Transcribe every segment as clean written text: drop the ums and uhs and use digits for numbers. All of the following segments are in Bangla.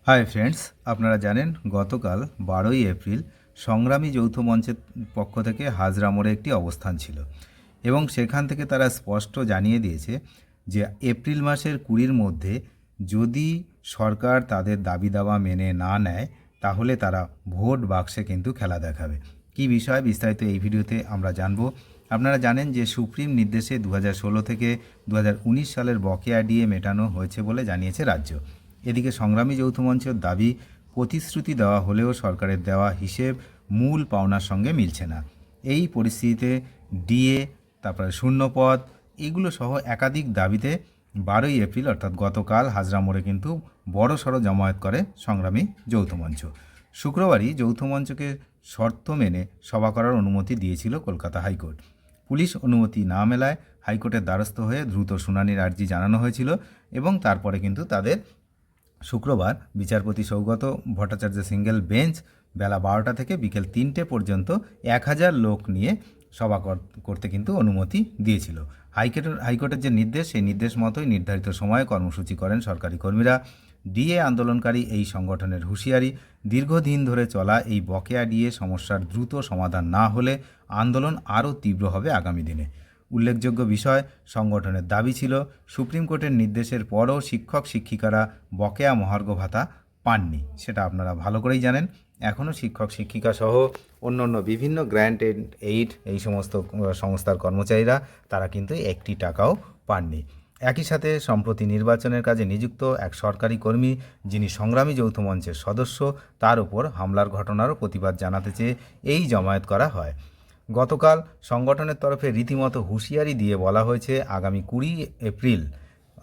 হাই ফ্রেন্ডস, আপনারা জানেন গতকাল 12ই এপ্রিল সংগ্রামী যৌথ মঞ্চের পক্ষ থেকে হাজরা মোড়ে একটি অবস্থান ছিল এবং সেখান থেকে তারা স্পষ্ট জানিয়ে দিয়েছে যে এপ্রিল মাসের 20-র মধ্যে যদি সরকার তাদের দাবি দাওয়া মেনে না নেয় তাহলে তারা ভোট বাক্সে কিন্তু খেলা দেখাবে। কি বিষয় বিস্তারিত এই ভিডিওতে আমরা জানব। আপনারা জানেন যে সুপ্রিম নির্দেশে 2016 থেকে 2019 সালের বকেয়া ডিএ মেটানো হয়েছে বলে জানিয়েছে রাজ্য। এদিকে সংগ্রামী যৌথ মঞ্চের দাবি প্রতিশ্রুতি দেওয়া হলেও সরকারের দেওয়া হিসেব মূল পাওনার সঙ্গে মিলছে না। এই পরিস্থিতিতে ডিএ, তারপরে শূন্যপদ, এগুলো সহ একাধিক দাবিতে 12ই এপ্রিল অর্থাৎ গতকাল হাজরা মোড়ে কিন্তু বড়সড় জমায়েত করে সংগ্রামী যৌথ মঞ্চ। শুক্রবারই যৌথ মঞ্চকে শর্ত মেনে সভা করার অনুমতি দিয়েছিল কলকাতা হাইকোর্ট। পুলিশ অনুমতি না মেলায় হাইকোর্টের দ্বারস্থ হয়ে দ্রুত শুনানির আর্জি জানানো হয়েছিল এবং তারপরে কিন্তু তাদের শুক্রবার বিচারপতি সৌগত ভট্টাচার্যের সিঙ্গেল বেঞ্চ বেলা 12টা থেকে বিকেল 3টে পর্যন্ত 1000 লোক নিয়ে সভা করতে কিন্তু অনুমতি দিয়েছিল। হাইকোর্টের যে নির্দেশ, সেই নির্দেশ মতোই নির্ধারিত সময়ে কর্মসূচি করেন সরকারি কর্মীরা। ডিএ আন্দোলনকারী এই সংগঠনের হুঁশিয়ারি, দীর্ঘদিন ধরে চলা এই বকেয়া ডিএ সমস্যার দ্রুত সমাধান না হলে আন্দোলন আরও তীব্র হবে আগামী দিনে। উল্লেখযোগ্য বিষয়, সংগঠনের দাবি ছিল সুপ্রিম কোর্টের নির্দেশের পরও শিক্ষক শিক্ষিকারা বকেয়া মহার্ঘ ভাতা পাননি। সেটা আপনারা ভালো করেই জানেন। এখনও শিক্ষক শিক্ষিকা সহ অন্য বিভিন্ন গ্র্যান্ট এইড এই সমস্ত সংস্থার কর্মচারীরা তারা কিন্তু 1টি টাকাও পাননি। একই সাথে সম্প্রতি নির্বাচনের কাজে নিযুক্ত এক সরকারি কর্মী, যিনি সংগ্রামী যৌথ মঞ্চের সদস্য, তার উপর হামলার ঘটনারও প্রতিবাদ জানাতে চেয়ে এই জমায়েত করা হয়। গতকাল সংগঠনের তরফে রীতিমতো হুঁশিয়ারি দিয়ে বলা হয়েছে আগামী 20 এপ্রিল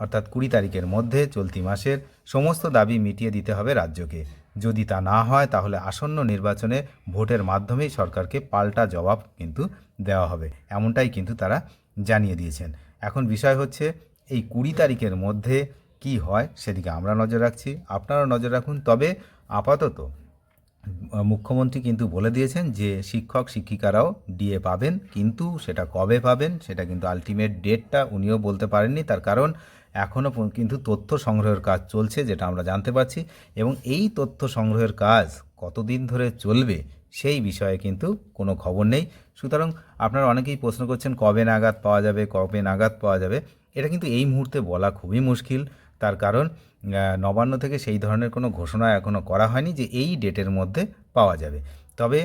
অর্থাৎ 20 তারিখের মধ্যে চলতি মাসের সমস্ত দাবি মিটিয়ে দিতে হবে রাজ্যকে। যদি তা না হয় তাহলে আসন্ন নির্বাচনে ভোটের মাধ্যমেই সরকারকে পাল্টা জবাব কিন্তু দেওয়া হবে, এমনটাই কিন্তু তারা জানিয়ে দিয়েছেন। এখন বিষয় হচ্ছে এই 20 তারিখের মধ্যে কি হয় সেদিকে আমরা নজর রাখছি, আপনারা নজর রাখুন। তবে আপাতত মুখ্যমন্ত্রী কিন্তু বলে দিয়েছেন যে শিক্ষক শিক্ষিকারাও ডিএ পাবেন, কিন্তু সেটা কবে পাবেন সেটা কিন্তু আলটিমেট ডেটটা উনিও বলতে পারেননি। তার কারণ এখনও কিন্তু তথ্য সংগ্রহের কাজ চলছে, যেটা আমরা জানতে পারছি, এবং এই তথ্য সংগ্রহের কাজ কতদিন ধরে চলবে সেই বিষয়ে কিন্তু কোনো খবর নেই। সুতরাং আপনারা অনেকেই প্রশ্ন করছেন কবে নাগাদ পাওয়া যাবে। এটা কিন্তু এই মুহূর্তে বলা খুবই মুশকিল। তার কারণ নবান্ন থেকে সেই ধরনের কোনো ঘোষণা এখনও করা হয়নি যে এই ডেটের মধ্যে পাওয়া যাবে। তবে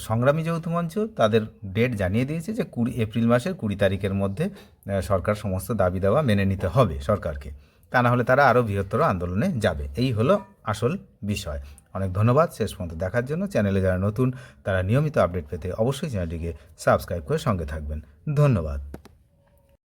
সংগ্রামী যৌথ মঞ্চ তাদের ডেট জানিয়ে দিয়েছে যে এপ্রিল মাসের 20 তারিখের মধ্যে সরকার সমস্ত দাবি দাওয়া মেনে নিতে হবে সরকারকে, তা না হলে তারা আরও বৃহত্তর আন্দোলনে যাবে। এই হলো আসল বিষয়। অনেক ধন্যবাদ শেষ পর্যন্ত দেখার জন্য। চ্যানেলে যারা নতুন তারা নিয়মিত আপডেট পেতে অবশ্যই চ্যানেলটিকে সাবস্ক্রাইব করে সঙ্গে থাকবেন। ধন্যবাদ।